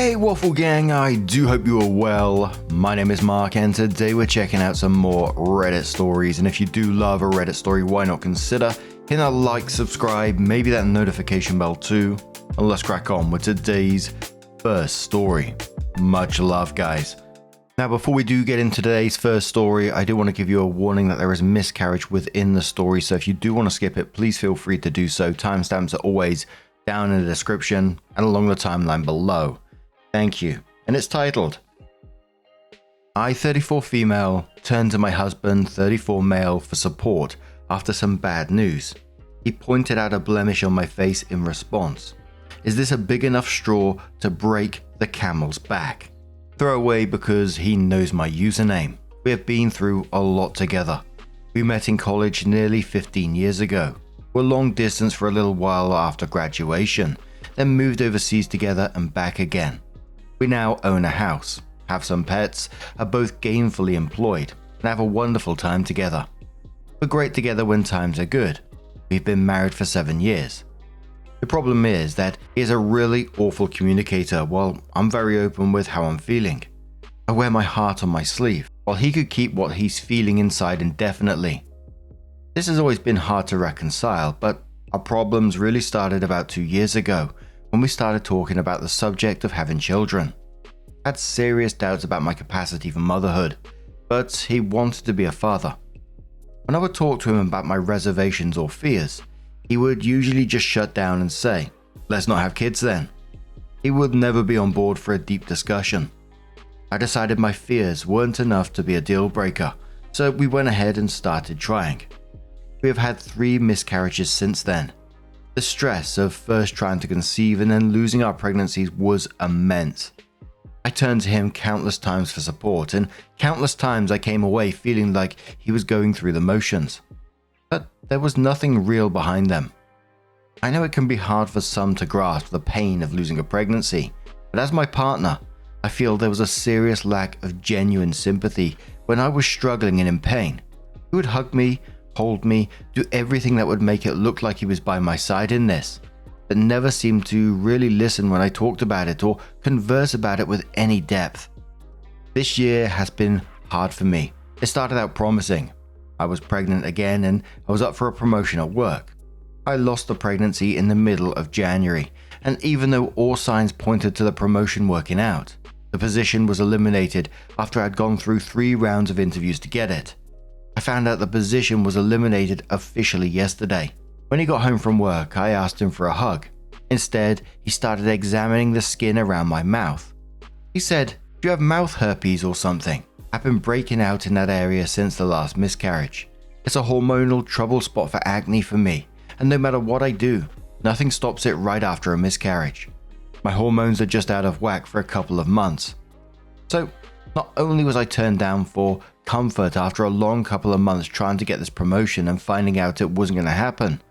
Hey Waffle Gang, I do hope you are well. My name is Mark and today we're checking out some more Reddit stories, and if you do love a Reddit story, why not consider hitting that like, subscribe, maybe that notification bell too, and let's crack on with today's first story. Much love, guys. Now before we do get into today's first story, I do want to give you a warning that there is miscarriage within the story, so if you do want to skip it, please feel free to do so. Timestamps are always down in the description and along the timeline below. Thank you. And it's titled, I, 34 female, turned to my husband, 34 male, for support after some bad news. He pointed out a blemish on my face in response. Is this a big enough straw to break the camel's back? Throwaway because he knows my username. We have been through a lot together. We met in college nearly 15 years ago. We're long distance for a little while after graduation, then moved overseas together and back again. We now own a house, have some pets, are both gainfully employed, and have a wonderful time together. We're great together when times are good. We've been married for 7 years. The problem is that he is a really awful communicator while I'm very open with how I'm feeling. I wear my heart on my sleeve, while he could keep what he's feeling inside indefinitely. This has always been hard to reconcile, but our problems really started about 2 years ago when we started talking about the subject of having children. I had serious doubts about my capacity for motherhood, but he wanted to be a father. When I would talk to him about my reservations or fears, he would usually just shut down and say, "Let's not have kids then." He would never be on board for a deep discussion. I decided my fears weren't enough to be a deal breaker, so we went ahead and started trying. We have had 3 miscarriages since then. The stress of first trying to conceive and then losing our pregnancies was immense. I turned to him countless times for support, and countless times I came away feeling like he was going through the motions. But there was nothing real behind them. I know it can be hard for some to grasp the pain of losing a pregnancy, but as my partner, I feel there was a serious lack of genuine sympathy when I was struggling and in pain. He would hug me, hold me, do everything that would make it look like he was by my side in this, but never seemed to really listen when I talked about it or converse about it with any depth. This year has been hard for me. It started out promising. I was pregnant again and I was up for a promotion at work. I lost the pregnancy in the middle of January, and even though all signs pointed to the promotion working out, the position was eliminated after I'd gone through 3 rounds of interviews to get it. I found out the position was eliminated officially yesterday. When he got home from work, I asked him for a hug. Instead, he started examining the skin around my mouth. He said, "Do you have mouth herpes or something? I've been breaking out in that area since the last miscarriage. It's a hormonal trouble spot for acne for me, and no matter what I do, nothing stops it right after a miscarriage. My hormones are just out of whack for a couple of months." So, not only was I turned down for comfort after a long couple of months trying to get this promotion and finding out it wasn't going to happen,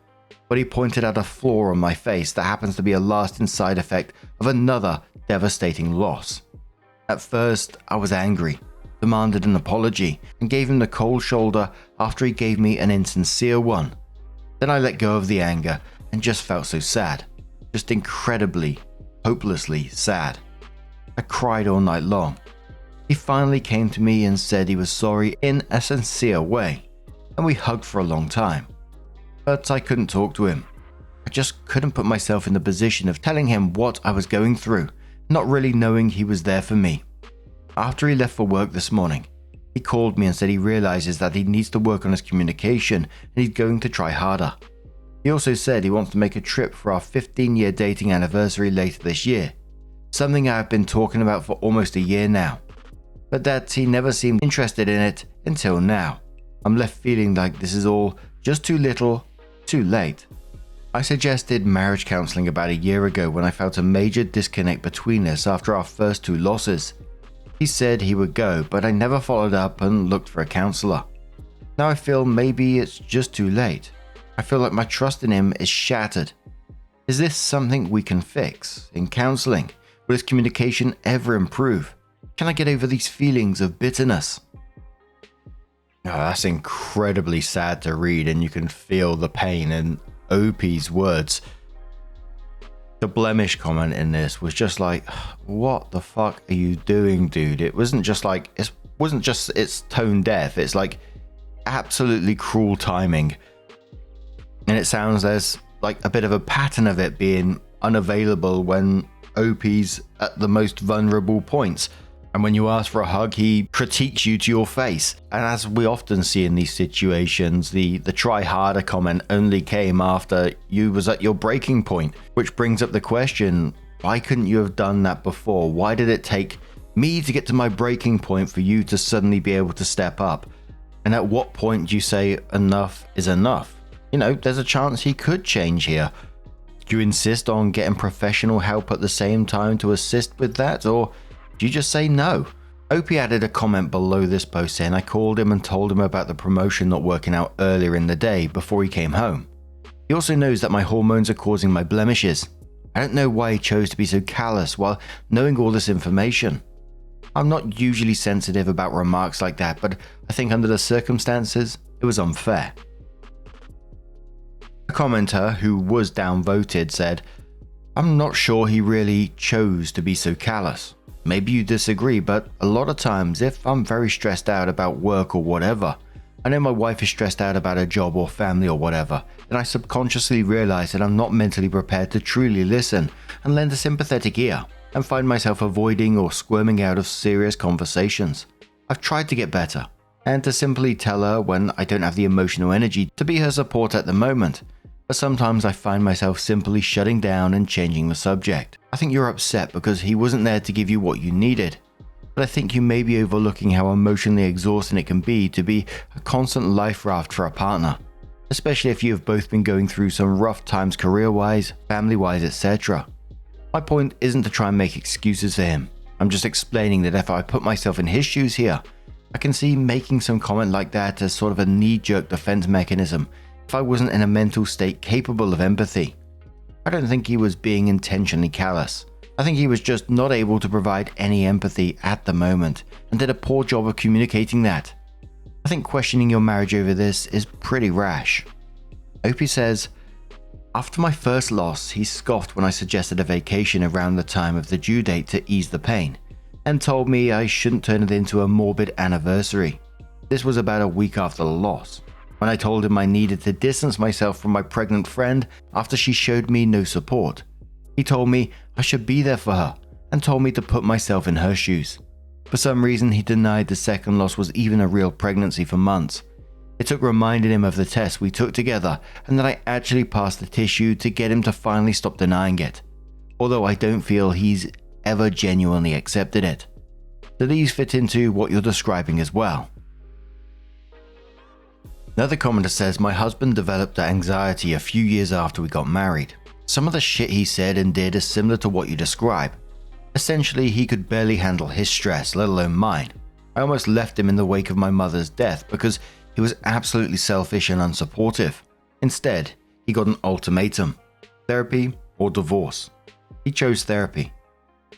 but he pointed out a flaw on my face that happens to be a lasting side effect of another devastating loss. At first, I was angry, demanded an apology, and gave him the cold shoulder after he gave me an insincere one. Then I let go of the anger and just felt so sad, just incredibly, hopelessly sad. I cried all night long. He finally came to me and said he was sorry in a sincere way, and we hugged for a long time. But I couldn't talk to him. I just couldn't put myself in the position of telling him what I was going through, not really knowing he was there for me. After he left for work this morning, he called me and said he realizes that he needs to work on his communication and he's going to try harder. He also said he wants to make a trip for our 15-year dating anniversary later this year, something I have been talking about for almost a year now, but that he never seemed interested in it until now. I'm left feeling like this is all just too little, too late. I suggested marriage counseling about a year ago when I felt a major disconnect between us after our first 2 losses. He said he would go, but I never followed up and looked for a counselor. Now I feel maybe it's just too late. I feel like my trust in him is shattered. Is this something we can fix in counseling? Will his communication ever improve? Can I get over these feelings of bitterness? Oh, that's incredibly sad to read, and you can feel the pain in OP's words. The blemish comment in this was just like, what the fuck are you doing, dude? It wasn't just it's tone deaf. It's like absolutely cruel timing. And it sounds there's like a bit of a pattern of it being unavailable when OP's at the most vulnerable points. And when you ask for a hug, he critiques you to your face. And as we often see in these situations, the try harder comment only came after you was at your breaking point, which brings up the question, why couldn't you have done that before? Why did it take me to get to my breaking point for you to suddenly be able to step up? And at what point do you say enough is enough? You know, there's a chance he could change here. Do you insist on getting professional help at the same time to assist with that, or do you just say no? Opie added a comment below this post saying I called him and told him about the promotion not working out earlier in the day before he came home. He also knows that my hormones are causing my blemishes. I don't know why he chose to be so callous while knowing all this information. I'm not usually sensitive about remarks like that, but I think under the circumstances, it was unfair. A commenter who was downvoted said, I'm not sure he really chose to be so callous. Maybe you disagree, but a lot of times if I'm very stressed out about work or whatever, I know my wife is stressed out about her job or family or whatever, then I subconsciously realize that I'm not mentally prepared to truly listen and lend a sympathetic ear, and find myself avoiding or squirming out of serious conversations. I've tried to get better, and to simply tell her when I don't have the emotional energy to be her support at the moment, but sometimes I find myself simply shutting down and changing the subject. I think you're upset because he wasn't there to give you what you needed, but I think you may be overlooking how emotionally exhausting it can be to be a constant life raft for a partner, especially if you have both been going through some rough times career-wise, family-wise, etc. My point isn't to try and make excuses for him. I'm just explaining that if I put myself in his shoes here, I can see making some comment like that as sort of a knee-jerk defense mechanism if I wasn't in a mental state capable of empathy. I don't think he was being intentionally callous. I think he was just not able to provide any empathy at the moment and did a poor job of communicating that. I think questioning your marriage over this is pretty rash. Opie says, after my first loss, he scoffed when I suggested a vacation around the time of the due date to ease the pain, and told me I shouldn't turn it into a morbid anniversary. This was about a week after the loss, when I told him I needed to distance myself from my pregnant friend after she showed me no support. He told me I should be there for her, and told me to put myself in her shoes. For some reason, he denied the second loss was even a real pregnancy for months. It took reminding him of the test we took together and that I actually passed the tissue to get him to finally stop denying it, although I don't feel he's ever genuinely accepted it. Do these fit into what you're describing as well? Another commenter says, my husband developed anxiety a few years after we got married. Some of the shit he said and did is similar to what you describe. Essentially, he could barely handle his stress, let alone mine. I almost left him in the wake of my mother's death because he was absolutely selfish and unsupportive. Instead, he got an ultimatum: therapy or divorce. He chose therapy.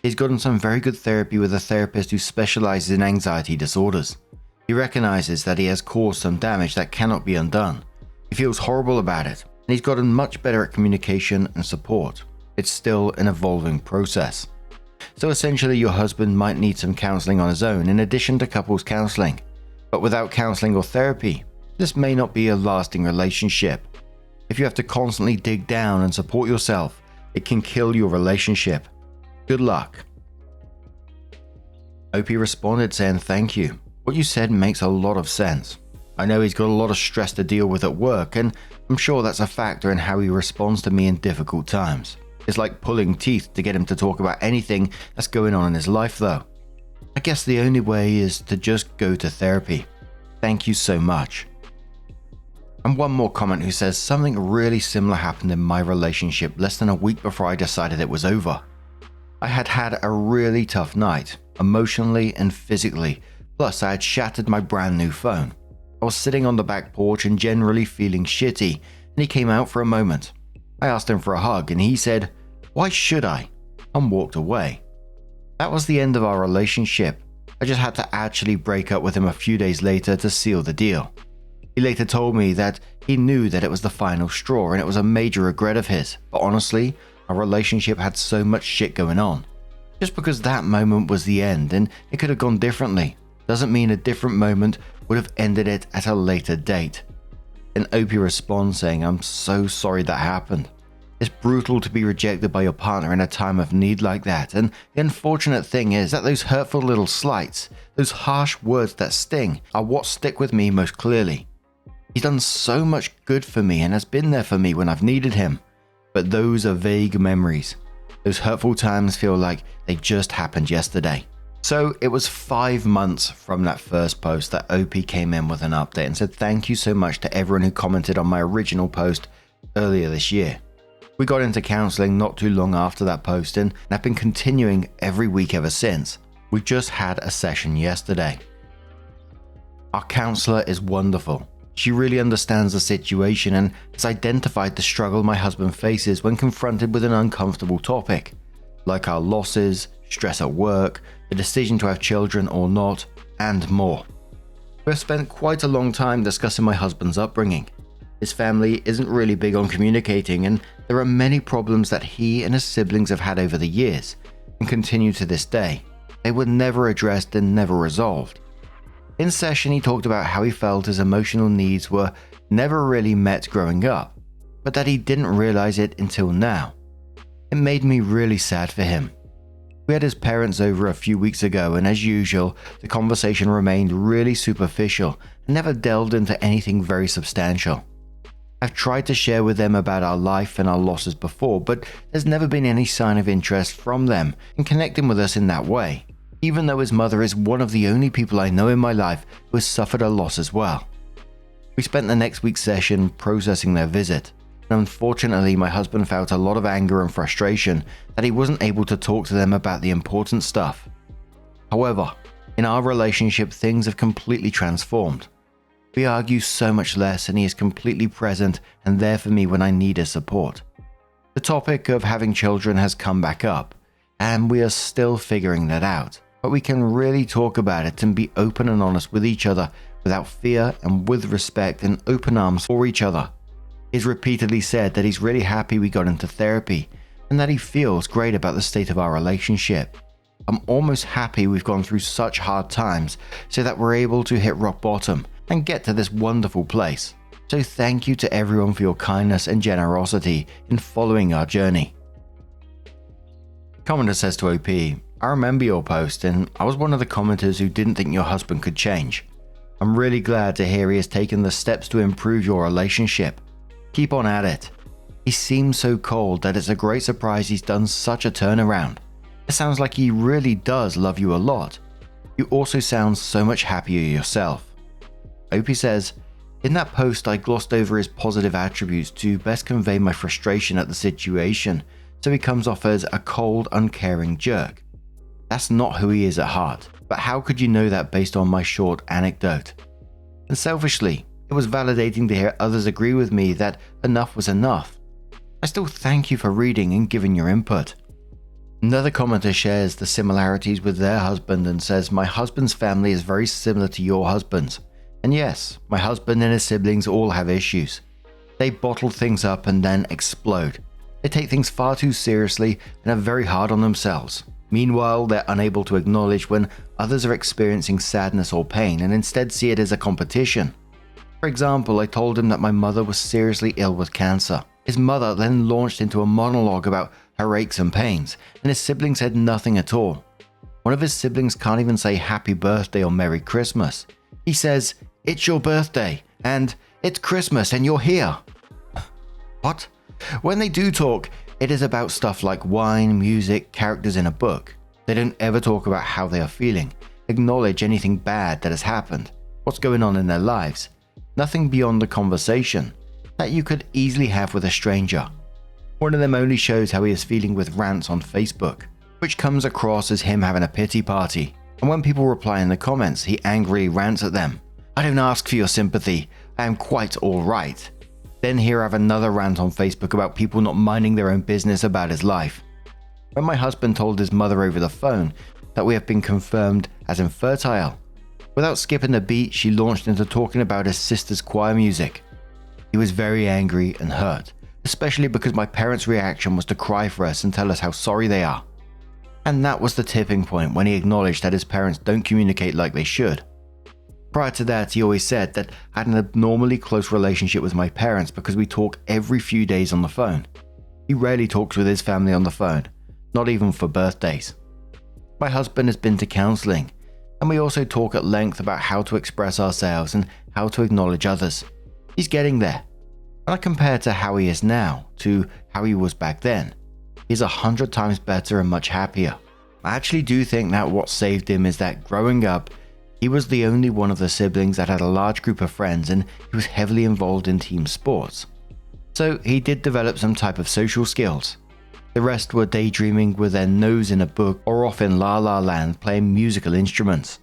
He's gotten some very good therapy with a therapist who specializes in anxiety disorders. He recognizes that he has caused some damage that cannot be undone. He feels horrible about it, and he's gotten much better at communication and support. It's still an evolving process. So essentially, your husband might need some counseling on his own in addition to couples counseling. But without counseling or therapy, this may not be a lasting relationship. If you have to constantly dig down and support yourself, it can kill your relationship. Good luck. Opie responded saying, thank you. What you said makes a lot of sense. I know he's got a lot of stress to deal with at work, and I'm sure that's a factor in how he responds to me in difficult times. It's like pulling teeth to get him to talk about anything that's going on in his life though. I guess the only way is to just go to therapy. Thank you so much. And one more comment who says, something really similar happened in my relationship less than a week before I decided it was over. I had had a really tough night, emotionally and physically, plus I had shattered my brand new phone. I was sitting on the back porch and generally feeling shitty, and he came out for a moment. I asked him for a hug and he said, why should I? And walked away. That was the end of our relationship. I just had to actually break up with him a few days later to seal the deal. He later told me that he knew that it was the final straw and it was a major regret of his, but honestly, Our relationship had so much shit going on. Just because that moment was the end and it could have gone differently, doesn't mean a different moment would have ended it at a later date. Then Opie responds saying, "I'm so sorry that happened. It's brutal to be rejected by your partner in a time of need like that, and the unfortunate thing is that those hurtful little slights, those harsh words that sting, are what stick with me most clearly. He's done so much good for me and has been there for me when I've needed him, but those are vague memories. Those hurtful times feel like they just happened yesterday." So it was 5 months from that first post that OP came in with an update and said thank you so much to everyone who commented on my original post earlier this year. We got into counselling not too long after that post and have been continuing every week ever since. We just had a session yesterday. Our counsellor is wonderful. She really understands the situation and has identified the struggle my husband faces when confronted with an uncomfortable topic, like our losses, stress at work, the decision to have children or not, and more. We've spent quite a long time discussing my husband's upbringing. His family isn't really big on communicating, and there are many problems that he and his siblings have had over the years, and continue to this day. They were never addressed and never resolved. In session, he talked about how he felt his emotional needs were never really met growing up, but that he didn't realize it until now. It made me really sad for him. We had his parents over a few weeks ago, and as usual, the conversation remained really superficial and never delved into anything very substantial. I've tried to share with them about our life and our losses before, but there's never been any sign of interest from them in connecting with us in that way, even though his mother is one of the only people I know in my life who has suffered a loss as well. We spent the next week's session processing their visit, and unfortunately my husband felt a lot of anger and frustration that he wasn't able to talk to them about the important stuff. However, in our relationship things have completely transformed. We argue so much less and he is completely present and there for me when I need his support. The topic of having children has come back up, and we are still figuring that out, but we can really talk about it and be open and honest with each other without fear and with respect and open arms for each other. He's repeatedly said that he's really happy we got into therapy and that he feels great about the state of our relationship. I'm almost happy we've gone through such hard times so that we're able to hit rock bottom and get to this wonderful place. So thank you to everyone for your kindness and generosity in following our journey. Commenter says to OP, "I remember your post and I was one of the commenters who didn't think your husband could change. I'm really glad to hear he has taken the steps to improve your relationship. Keep on at it. He seems so cold that it's a great surprise he's done such a turnaround. It sounds like he really does love you a lot. You also sound so much happier yourself." OP says, "In that post I glossed over his positive attributes to best convey my frustration at the situation, so he comes off as a cold, uncaring jerk. That's not who he is at heart, but how could you know that based on my short anecdote? And selfishly, it was validating to hear others agree with me that enough was enough. I still thank you for reading and giving your input." Another commenter shares the similarities with their husband and says, "My husband's family is very similar to your husband's. And yes, my husband and his siblings all have issues. They bottle things up and then explode. They take things far too seriously and are very hard on themselves. Meanwhile, they're unable to acknowledge when others are experiencing sadness or pain and instead see it as a competition. For example, I told him that my mother was seriously ill with cancer. His mother then launched into a monologue about her aches and pains, and his siblings said nothing at all. One of his siblings can't even say happy birthday or Merry Christmas. He says, 'It's your birthday,' and 'It's Christmas and you're here.' What? When they do talk, it is about stuff like wine, music, characters in a book. They don't ever talk about how they are feeling, acknowledge anything bad that has happened, what's going on in their lives. Nothing beyond the conversation that you could easily have with a stranger. One of them only shows how he is feeling with rants on Facebook, which comes across as him having a pity party. And when people reply in the comments, he angrily rants at them. 'I don't ask for your sympathy, I am quite alright.' Then here I have another rant on Facebook about people not minding their own business about his life. When my husband told his mother over the phone that we have been confirmed as infertile, without skipping a beat, she launched into talking about his sister's choir music. He was very angry and hurt, especially because my parents' reaction was to cry for us and tell us how sorry they are. And that was the tipping point when he acknowledged that his parents don't communicate like they should. Prior to that, he always said that I had an abnormally close relationship with my parents because we talk every few days on the phone. He rarely talks with his family on the phone, not even for birthdays. My husband has been to counseling, and we also talk at length about how to express ourselves and how to acknowledge others. He's getting there. When I compare to how he is now to how he was back then, he's 100 times better and much happier. I actually do think that what saved him is that growing up, he was the only one of the siblings that had a large group of friends, and he was heavily involved in team sports. So he did develop some type of social skills. The rest were daydreaming with their nose in a book or off in La La Land playing musical instruments.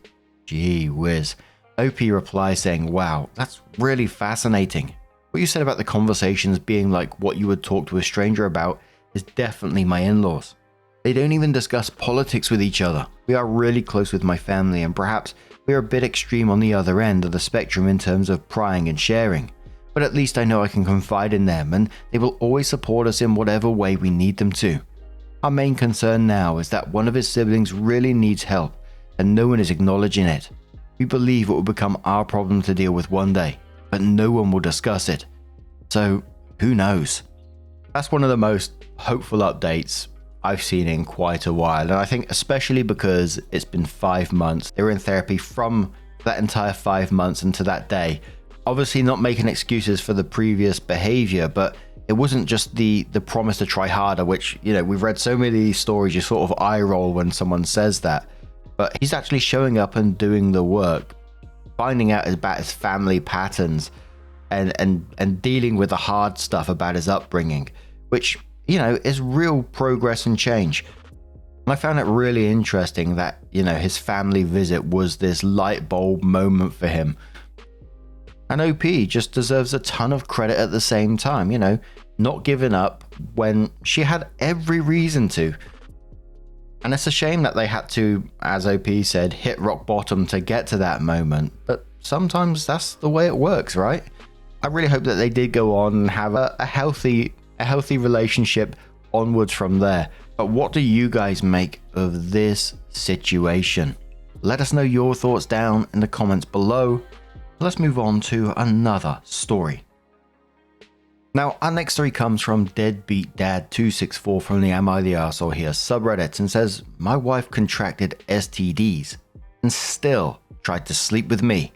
Gee whiz. OP replies saying, wow, that's really fascinating. What you said about the conversations being like what you would talk to a stranger about is definitely my in-laws. They don't even discuss politics with each other. We are really close with my family, and perhaps we are a bit extreme on the other end of the spectrum in terms of prying and sharing. But at least I know I can confide in them, and they will always support us in whatever way we need them to. Our main concern now is that one of his siblings really needs help, and no one is acknowledging it. We believe it will become our problem to deal with one day, but no one will discuss it. So, who knows? That's one of the most hopeful updates I've seen in quite a while, and I think especially because it's been 5 months. They were in therapy from that entire 5 months and to that day. Obviously not making excuses for the previous behavior, but it wasn't just the promise to try harder, which, you know, we've read so many of these stories, you sort of eye roll when someone says that. But he's actually showing up and doing the work, finding out about his family patterns and dealing with the hard stuff about his upbringing, which, you know, is real progress and change. And I found it really interesting that, you know, his family visit was this light bulb moment for him. And OP just deserves a ton of credit at the same time, you know, not giving up when she had every reason to. And it's a shame that they had to, as OP said, hit rock bottom to get to that moment. But sometimes that's the way it works, right? I really hope that they did go on and have a healthy relationship onwards from there. But what do you guys make of this situation? Let us know your thoughts down in the comments below. Let's move on to another story. Now, our next story comes from Deadbeat Dad 264 from the Am I the Arsehole Here subreddit and says, my wife contracted STDs and still tried to sleep with me.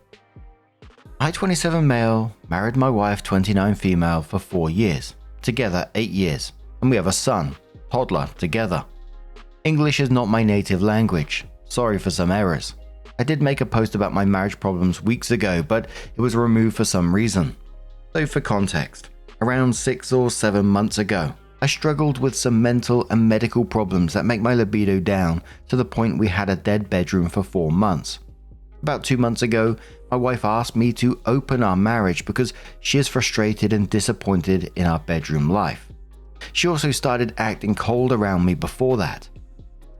I, 27 male, married my wife, 29 female, for 4 years. Together 8 years, and we have a son, toddler, together. English is not my native language. Sorry for some errors. I did make a post about my marriage problems weeks ago, but it was removed for some reason. So for context, around 6 or 7 months ago, I struggled with some mental and medical problems that make my libido down to the point we had a dead bedroom for 4 months. About 2 months ago, my wife asked me to open our marriage because she is frustrated and disappointed in our bedroom life. She also started acting cold around me before that.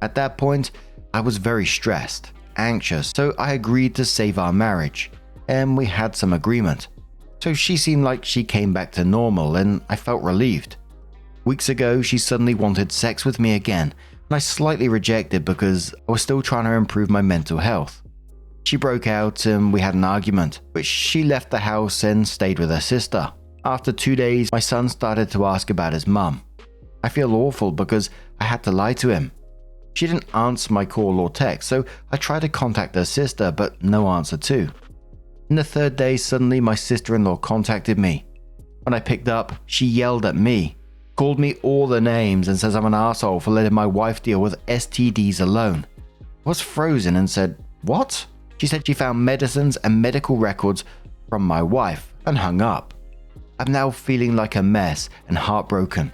At that point, I was very stressed, anxious, so I agreed to save our marriage, and we had some agreement. So she seemed like she came back to normal, and I felt relieved. Weeks ago, she suddenly wanted sex with me again, and I slightly rejected because I was still trying to improve my mental health. She broke out and we had an argument, which she left the house and stayed with her sister. After 2 days, my son started to ask about his mum. I feel awful because I had to lie to him. She didn't answer my call or text, so I tried to contact her sister, but no answer too. In the 3rd day, suddenly my sister-in-law contacted me. When I picked up, she yelled at me, called me all the names and says I'm an arsehole for letting my wife deal with STDs alone. I was frozen and said, what? She said she found medicines and medical records from my wife and hung up. I'm now feeling like a mess and heartbroken.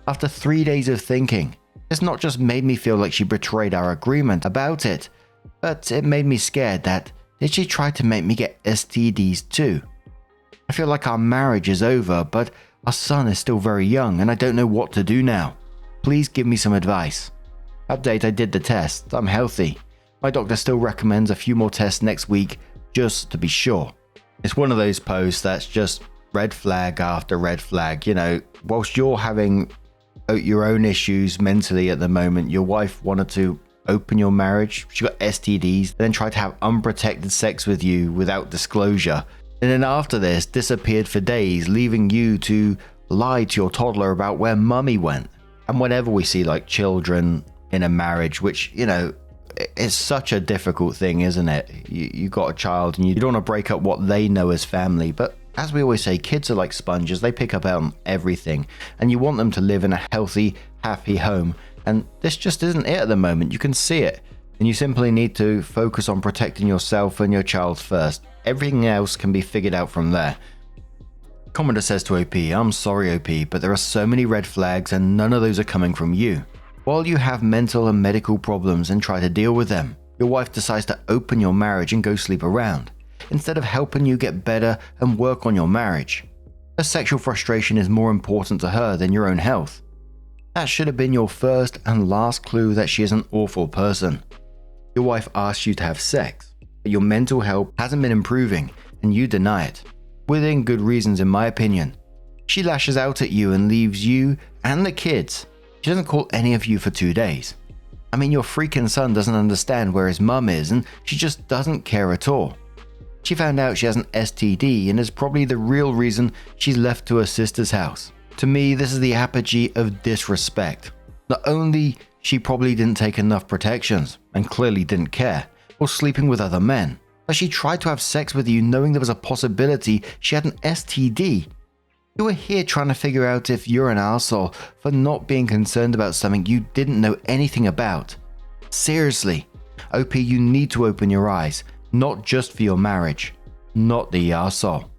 After 3 days of thinking, it's not just made me feel like she betrayed our agreement about it, but it made me scared that did she try to make me get STDs too? I feel like our marriage is over, but our son is still very young and I don't know what to do now. Please give me some advice. Update, I did the test. I'm healthy. My doctor still recommends a few more tests next week just to be sure. It's one of those posts that's just red flag after red flag. Whilst you're having your own issues mentally at the moment, your wife wanted to open your marriage. She got STDs, then tried to have unprotected sex with you without disclosure. And then after this, disappeared for days, leaving you to lie to your toddler about where mummy went. And whenever we see like children in a marriage, which, it's such a difficult thing, isn't it? You got a child and you don't want to break up what they know as family. But as we always say, kids are like sponges. They pick up on everything. And you want them to live in a healthy, happy home. And this just isn't it at the moment. You can see it. And you simply need to focus on protecting yourself and your child first. Everything else can be figured out from there. Commenter says to OP, I'm sorry OP, but there are so many red flags and none of those are coming from you. While you have mental and medical problems and try to deal with them, your wife decides to open your marriage and go sleep around, instead of helping you get better and work on your marriage. Her sexual frustration is more important to her than your own health. That should have been your first and last clue that she is an awful person. Your wife asks you to have sex, but your mental health hasn't been improving and you deny it. Within good reasons in my opinion. She lashes out at you and leaves you and the kids. She doesn't call any of you for 2 days. I mean, your freaking son doesn't understand where his mum is and she just doesn't care at all. She found out she has an STD and is probably the real reason she's left to her sister's house. To me, this is the apogee of disrespect. Not only she probably didn't take enough protections and clearly didn't care, or sleeping with other men, but she tried to have sex with you knowing there was a possibility she had an STD. You were here trying to figure out if you're an arsehole for not being concerned about something you didn't know anything about. Seriously, OP, you need to open your eyes, not just for your marriage, not the arsehole.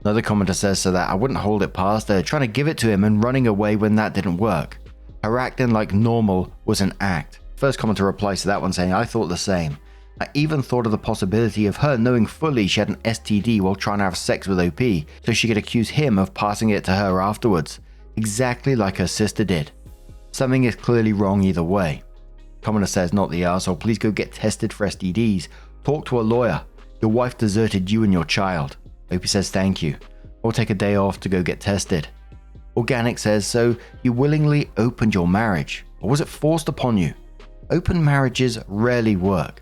Another commenter says so that I wouldn't hold it past her, trying to give it to him and running away when that didn't work. Her acting like normal was an act. First commenter replies to that one saying, I thought the same. I even thought of the possibility of her knowing fully she had an STD while trying to have sex with OP, so she could accuse him of passing it to her afterwards, exactly like her sister did. Something is clearly wrong either way. Commenter says, not the arsehole, please go get tested for STDs. Talk to a lawyer. Your wife deserted you and your child. OP says, thank you. I'll take a day off to go get tested. Organic says, so you willingly opened your marriage, or was it forced upon you? Open marriages rarely work.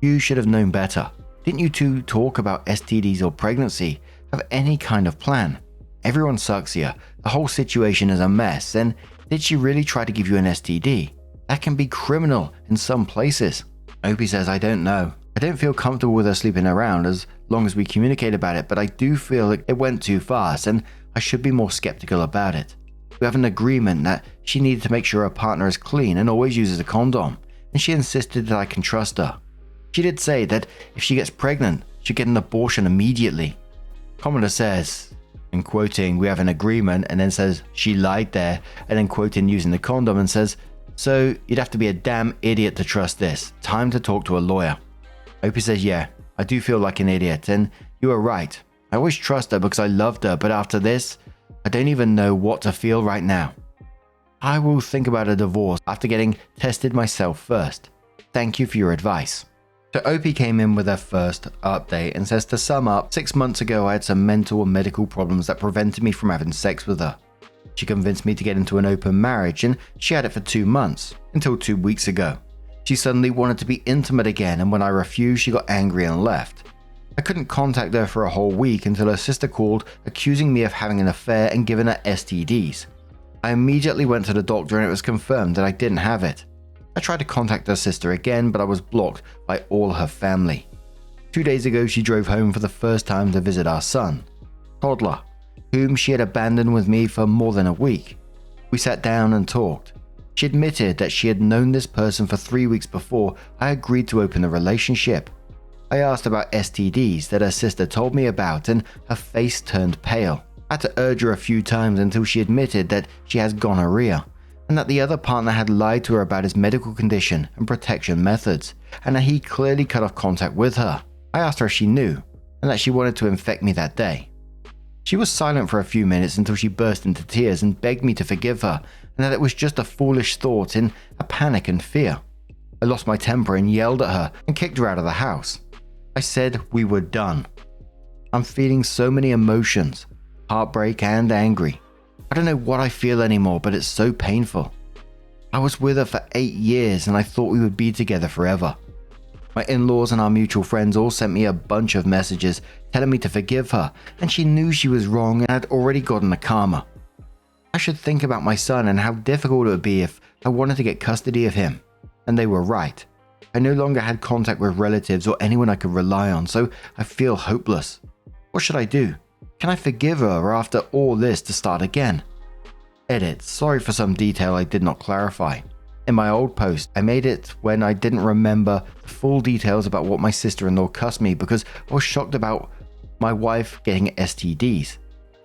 You should have known better. Didn't you two talk about STDs or pregnancy? Have any kind of plan? Everyone sucks here. The whole situation is a mess. And did she really try to give you an STD? That can be criminal in some places. OP says, I don't know. I don't feel comfortable with her sleeping around as long as we communicate about it, but I do feel like it went too fast and I should be more skeptical about it. We have an agreement that she needed to make sure her partner is clean and always uses a condom, and she insisted that I can trust her. She did say that if she gets pregnant, she'll get an abortion immediately. Commenter says, and quoting, we have an agreement, and then says, she lied there, and then quoting using the condom and says, so you'd have to be a damn idiot to trust this. Time to talk to a lawyer. OP says, yeah, I do feel like an idiot, and you are right. I always trust her because I loved her, but after this, I don't even know what to feel right now. I will think about a divorce after getting tested myself first. Thank you for your advice. So OP came in with her first update and says, to sum up, 6 months ago I had some mental and medical problems that prevented me from having sex with her. She convinced me to get into an open marriage and she had it for 2 months, until 2 weeks ago. She suddenly wanted to be intimate again, and when I refused she got angry and left. I couldn't contact her for a whole week until her sister called accusing me of having an affair and giving her STDs. I immediately went to the doctor and it was confirmed that I didn't have it. I tried to contact her sister again, but I was blocked by all her family. 2 days ago, she drove home for the first time to visit our son, toddler, whom she had abandoned with me for more than a week. We sat down and talked. She admitted that she had known this person for 3 weeks before I agreed to open the relationship. I asked about STDs that her sister told me about, and her face turned pale. I had to urge her a few times until she admitted that she has gonorrhea, and that the other partner had lied to her about his medical condition and protection methods, and that he clearly cut off contact with her. I asked her if she knew, and that she wanted to infect me that day. She was silent for a few minutes until she burst into tears and begged me to forgive her, and that it was just a foolish thought in a panic and fear. I lost my temper and yelled at her and kicked her out of the house. I said we were done. I'm feeling so many emotions. heartbreak and angry. I don't know what I feel anymore, but it's so painful. I was with her for 8 years and I thought we would be together forever. My in-laws and our mutual friends all sent me a bunch of messages telling me to forgive her, and she knew she was wrong and had already gotten the karma. I should think about my son and how difficult it would be if I wanted to get custody of him. And they were right. I no longer had contact with relatives or anyone I could rely on, so I feel hopeless. What should I do? Can I forgive her after all this to start again? Edit. Sorry for some detail I did not clarify. In my old post, I made it when I didn't remember the full details about what my sister-in-law cussed me because I was shocked about my wife getting STDs.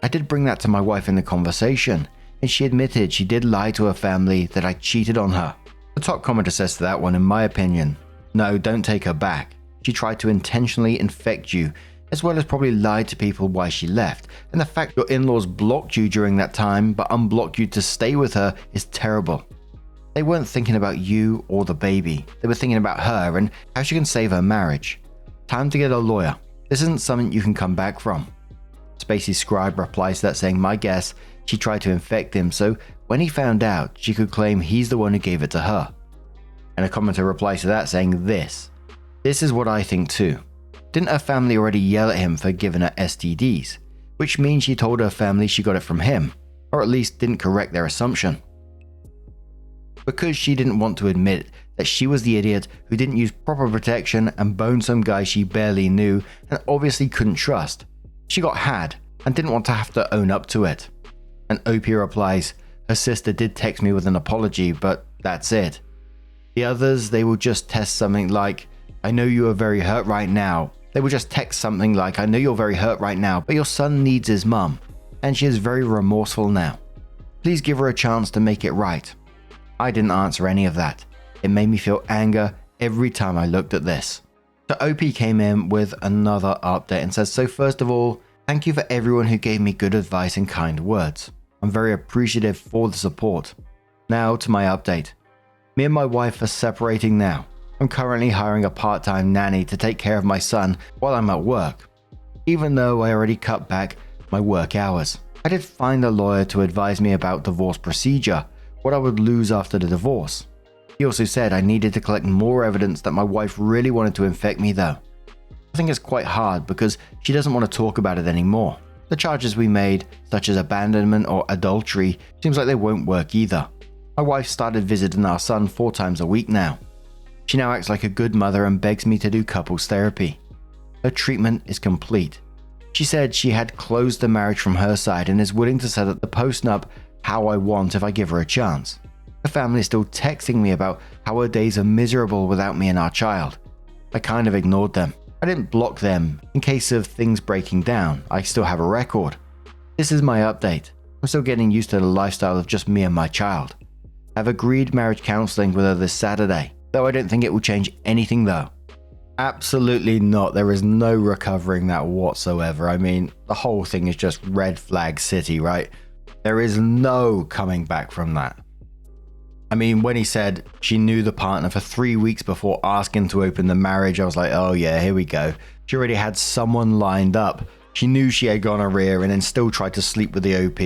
I did bring that to my wife in the conversation, and she admitted she did lie to her family that I cheated on her. The top commenter says to that one, in my opinion, no, don't take her back. She tried to intentionally infect you, as well as probably lied to people why she left, and the fact your in-laws blocked you during that time but unblocked you to stay with her is terrible. They weren't thinking about you or the baby, they were thinking about her and how she can save her marriage. Time to get a lawyer. This isn't something you can come back from. Spacey Scribe replies to that saying, my guess, she tried to infect him, so when he found out, she could claim he's the one who gave it to her. And a commenter replies to that saying this is what I think too. Didn't her family already yell at him for giving her STDs? Which means she told her family she got it from him, or at least didn't correct their assumption. Because she didn't want to admit that she was the idiot who didn't use proper protection and boned some guy she barely knew and obviously couldn't trust. She got had and didn't want to have to own up to it. And OP replies, her sister did text me with an apology, but that's it. The others, they will just test something like, I know you are very hurt right now. They will just text something like, I know you're very hurt right now, but your son needs his mum, and she is very remorseful now. Please give her a chance to make it right. I didn't answer any of that. It made me feel anger every time I looked at this. So OP came in with another update and says, so first of all, thank you for everyone who gave me good advice and kind words. I'm very appreciative for the support. Now to my update. Me and my wife are separating now. I'm currently hiring a part-time nanny to take care of my son while I'm at work, even though I already cut back my work hours. I did find a lawyer to advise me about divorce procedure, what I would lose after the divorce. He also said I needed to collect more evidence that my wife really wanted to infect me though. I think it's quite hard because she doesn't want to talk about it anymore. The charges we made, such as abandonment or adultery, seems like they won't work either. My wife started visiting our son 4 times a week now. She now acts like a good mother and begs me to do couples therapy. Her treatment is complete. She said she had closed the marriage from her side and is willing to set up the post-nup how I want if I give her a chance. The family is still texting me about how her days are miserable without me and our child. I kind of ignored them. I didn't block them in case of things breaking down. I still have a record. This is my update. I'm still getting used to the lifestyle of just me and my child. I've agreed marriage counseling with her this Saturday, though I don't think it will change anything though. Absolutely not. There is no recovering that whatsoever. I mean, the whole thing is just red flag city, right? There is no coming back from that. I mean, when he said she knew the partner for 3 weeks before asking to open the marriage, I was like, oh yeah, here we go. She already had someone lined up. She knew she had gonorrhea and then still tried to sleep with the OP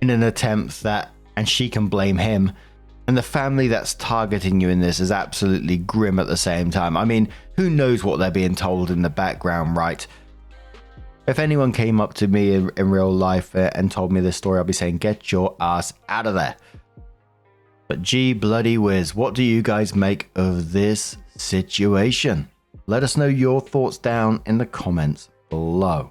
in an attempt that, and she can blame him. And the family that's targeting you in this is absolutely grim at the same time. I mean, who knows what they're being told in the background, right? If anyone came up to me in real life and told me this story, I'll be saying, get your ass out of there. But gee bloody whiz, what do you guys make of this situation? Let us know your thoughts down in the comments below.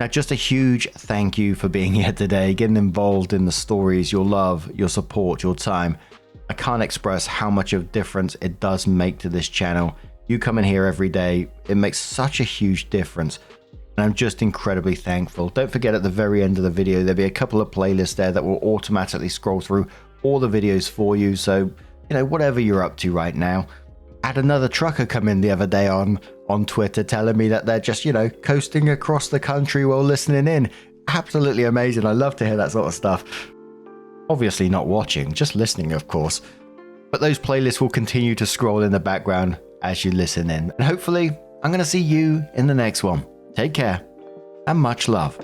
Now, just a huge thank you for being here today, getting involved in the stories, your love, your support, your time. I can't express how much of a difference it does make to this channel. You come in here every day, it makes such a huge difference. And I'm just incredibly thankful. Don't forget, at the very end of the video, there'll be a couple of playlists there that will automatically scroll through all the videos for you. So, you know, whatever you're up to right now. I had another trucker come in the other day on Twitter telling me that they're just, you know, coasting across the country while listening in. Absolutely amazing. I love to hear that sort of stuff. Obviously not watching, just listening, of course. But those playlists will continue to scroll in the background as you listen in. And hopefully, I'm going to see you in the next one. Take care and much love.